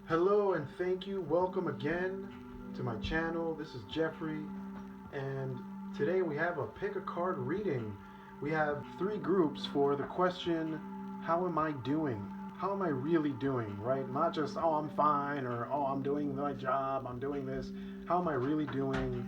Hello and thank you. Welcome again to my channel. This is Jeffrey, and today we have a pick a card reading. We have three groups for the question, how am I doing? How am I really doing, right? Not just, oh, I'm fine, or oh, I'm doing my job, I'm doing this. How am I really doing?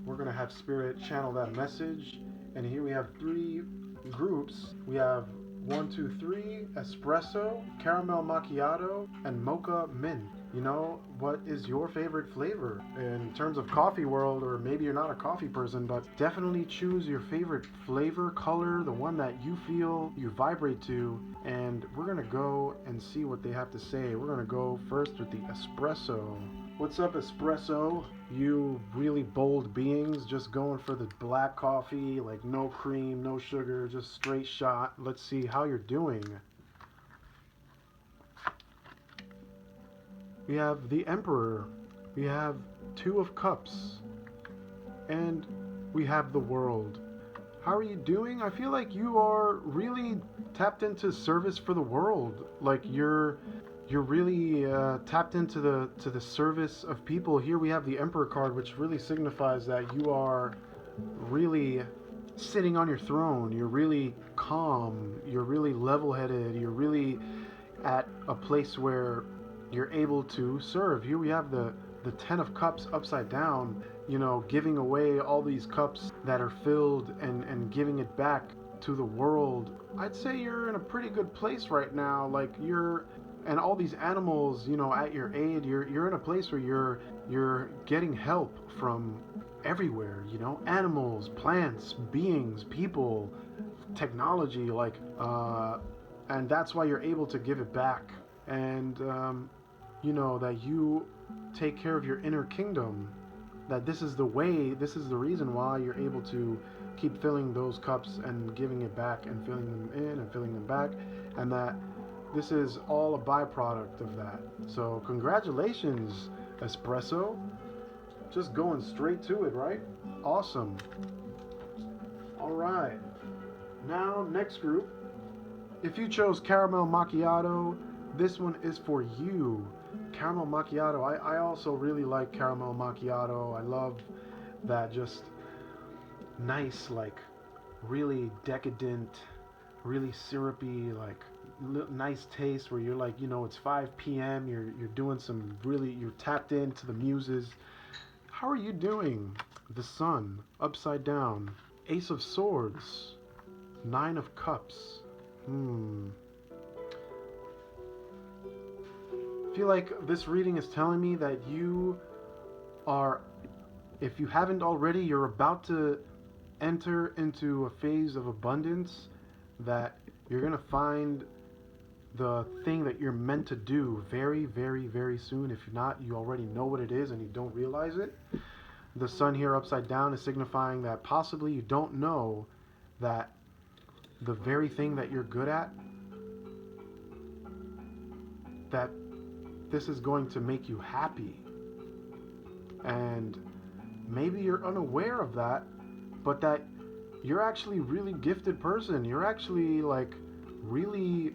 We're going to have Spirit channel that message. And here we have three groups. We have one, two, three, Espresso, Caramel Macchiato, and Mocha Mint. You know, what is your favorite flavor in terms of coffee world? Or maybe you're not a coffee person, but definitely choose your favorite flavor, color, the one that you feel you vibrate to. And we're gonna go and see what they have to say. We're gonna go first with the Espresso. What's up, Espresso? You really bold beings just going for the black coffee, like no cream, no sugar, just straight shot. Let's see how you're doing. We have the Emperor. We have Two of Cups. And we have the World. How are you doing? I feel like you are really tapped into service for the world. Like you're really tapped into the service of people. Here we have the Emperor card, which really signifies that you are really sitting on your throne. You're really calm. You're really level-headed. You're really at a place where you're able to serve. Here we have the Ten of Cups upside down, you know, giving away all these cups that are filled and giving it back to the world. I'd say you're in a pretty good place right now. Like you're and all these animals, you know, at your aid, you're in a place where you're getting help from everywhere, you know, animals, plants, beings, people, technology, and that's why you're able to give it back. And you know that you take care of your inner kingdom, that this is the way, this is the reason why you're able to keep filling those cups and giving it back and filling them in and filling them back, and that this is all a byproduct of that. So congratulations, Espresso. Just going straight to it, right? Awesome. All right. Now, next group. If you chose Caramel Macchiato, this one is for you. Caramel Macchiato. I also really like Caramel Macchiato. I love that just nice, like really decadent, really syrupy, like nice taste where you're like, you know, it's 5 p.m. You're doing some really, you're tapped into the muses. How are you doing? The Sun upside down. Ace of Swords. Nine of Cups. I feel like this reading is telling me that you are, if you haven't already, you're about to enter into a phase of abundance, that you're going to find the thing that you're meant to do very, very, very soon. If not, you already know what it is and you don't realize it. The Sun here upside down is signifying that possibly you don't know that the very thing that you're good at, that this is going to make you happy. And maybe you're unaware of that, but that you're actually a really gifted person. You're actually like really,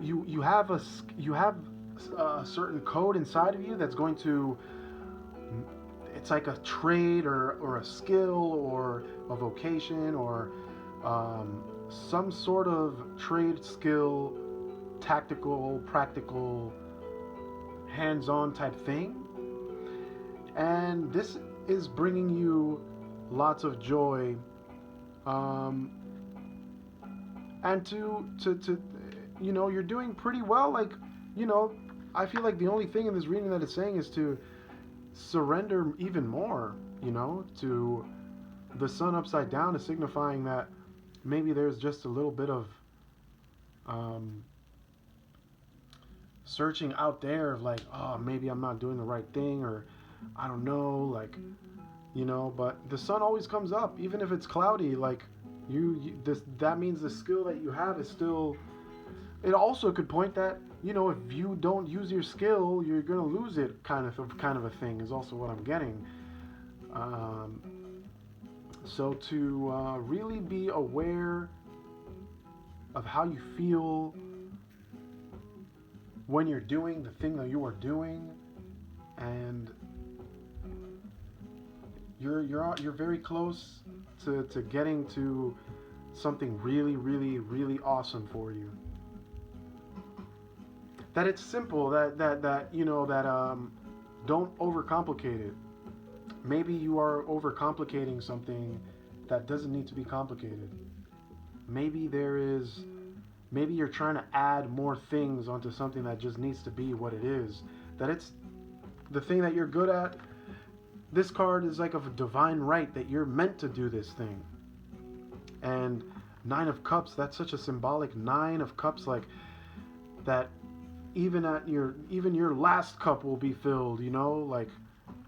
you have a certain code inside of you that's going to, it's like a trade or a skill or a vocation or some sort of trade skill, tactical, practical, hands-on type thing. And this is bringing you lots of joy. And to you know, you're doing pretty well. Like, you know, I feel like the only thing in this reading that it's saying is to surrender even more, you know, to the Sun upside down is signifying that maybe there's just a little bit of searching out there of like, oh, maybe I'm not doing the right thing, or I don't know, like, you know, but the sun always comes up, even if it's cloudy. Like, that means the skill that you have is still. It also could point that, you know, if you don't use your skill, you're gonna lose it, kind of a thing, is also what I'm getting. So to really be aware of how you feel when you're doing the thing that you are doing, and you're very close to getting to something really, really, really awesome for you. That it's simple. That you know that don't overcomplicate it. Maybe you are overcomplicating something that doesn't need to be complicated. Maybe there is. Maybe you're trying to add more things onto something that just needs to be what it is. That it's the thing that you're good at. This card is like of a divine right that you're meant to do this thing. And Nine of Cups, that's such a symbolic Nine of Cups, like that even your last cup will be filled, you know, like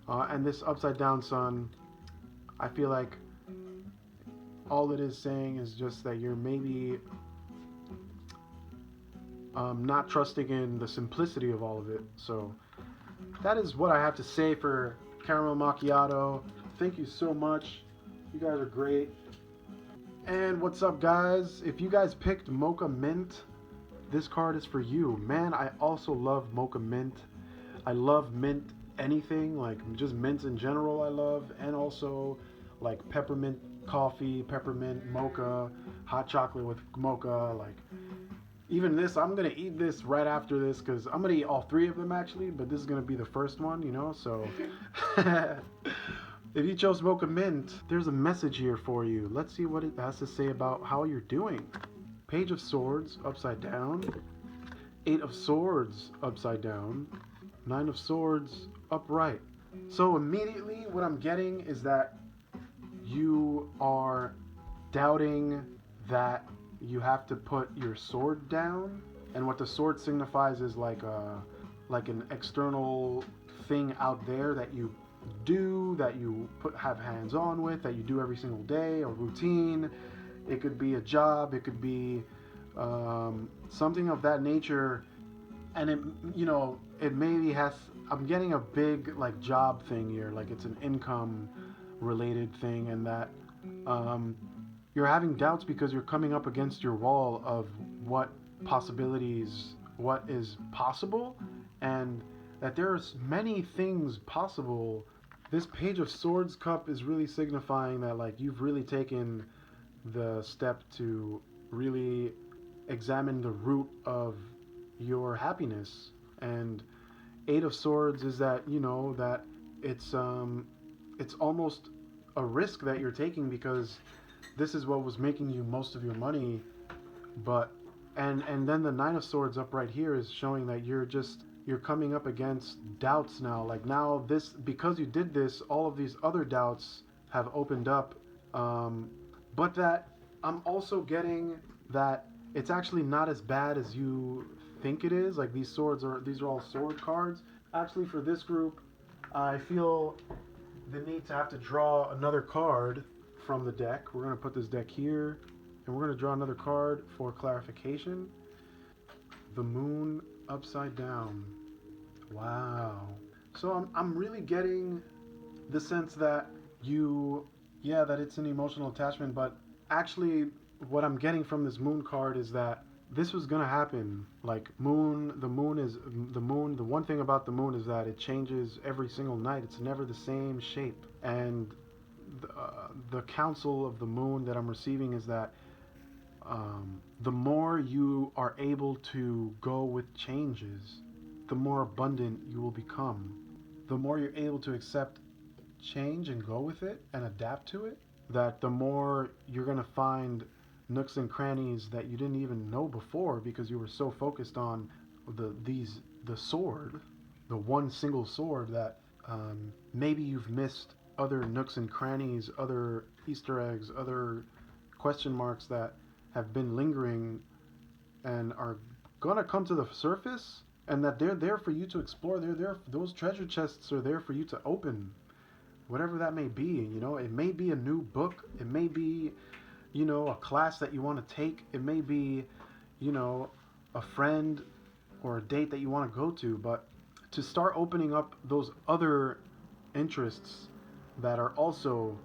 and this upside down sun, I feel like all it is saying is just that you're maybe not trusting in the simplicity of all of it. So that is what I have to say for Caramel Macchiato. Thank you so much. You guys are great. And what's up, guys? If you guys picked Mocha Mint, this card is for you. Man, I also love Mocha Mint. I love mint anything, like just mints in general I love, and also like peppermint coffee, peppermint mocha, hot chocolate with mocha, like even this, I'm gonna eat this right after this because I'm gonna eat all three of them actually, but this is gonna be the first one, you know, so if you chose Mocha Mint, there's a message here for you. Let's see what it has to say about how you're doing. Page of Swords upside down, Eight of Swords upside down, Nine of Swords upright. So immediately what I'm getting is that you are doubting that you have to put your sword down, and what the sword signifies is like an external thing out there that you do, that you have hands on with, that you do every single day, a routine. It could be a job, it could be something of that nature, and it, you know, it maybe has. I'm getting a big like job thing here, like it's an income related thing, and that you're having doubts because you're coming up against your wall of what possibilities, what is possible, and that there's many things possible. This Page of Swords cup is really signifying that like you've really taken the step to really examine the root of your happiness. And Eight of Swords is that, you know, that it's almost a risk that you're taking because this is what was making you most of your money. But and then the Nine of Swords up right here is showing that you're coming up against doubts now. Like now this, because you did this, all of these other doubts have opened up. But that I'm also getting that it's actually not as bad as you think it is. Like these are all sword cards. Actually, for this group, I feel the need to have to draw another card from the deck. We're gonna put this deck here, and we're gonna draw another card for clarification. The Moon upside down. Wow. So I'm really getting the sense that that it's an emotional attachment, but actually what I'm getting from this Moon card is that this was gonna happen. Like the moon. The one thing about the moon is that it changes every single night. It's never the same shape. And the counsel of the moon that I'm receiving is that the more you are able to go with changes, the more abundant you will become. The more you're able to accept change and go with it and adapt to it, that the more you're going to find nooks and crannies that you didn't even know before because you were so focused on the sword, the one single sword, that maybe you've missed other nooks and crannies, other Easter eggs, other question marks that have been lingering and are gonna come to the surface, and that they're there for you to explore. They're there. Those treasure chests are there for you to open, whatever that may be. You know, it may be a new book. It may be, you know, a class that you want to take. It may be, you know, a friend or a date that you want to go to. But to start opening up those other interests that are also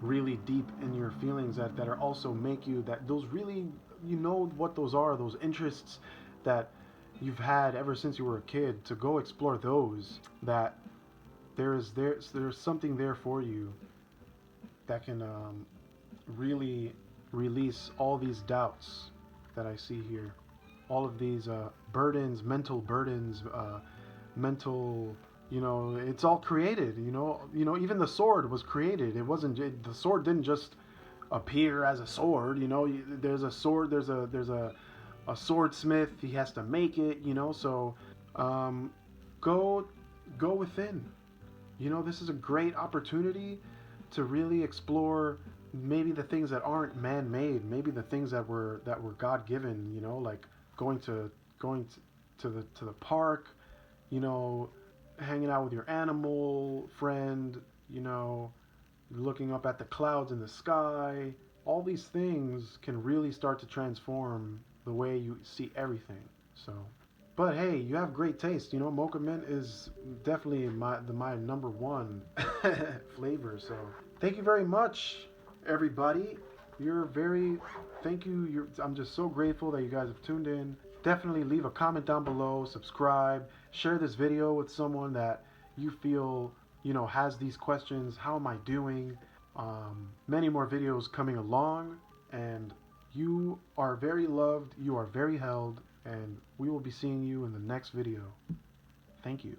really deep in your feelings, that are also make you, that those really, you know what those are, those interests that you've had ever since you were a kid, to go explore those, that there's something there for you that can really release all these doubts that I see here, all of these burdens, mental. It's all created. Even the sword was created. It wasn't. The sword didn't just appear as a sword. There's a sword. There's a swordsmith. He has to make it. So go go within. This is a great opportunity to really explore maybe the things that aren't man-made, maybe the things that were God-given. Like going to the park, you know, hanging out with your animal friend, looking up at the clouds in the sky. All these things can really start to transform the way you see everything. So, but hey, you have great taste. Mocha Mint is definitely my number one flavor. So, thank you very much, everybody. Thank you. I'm just so grateful that you guys have tuned in. Definitely leave a comment down below, subscribe, share this video with someone that you feel, has these questions. How am I doing? Many more videos coming along, and you are very loved, you are very held, and we will be seeing you in the next video. Thank you.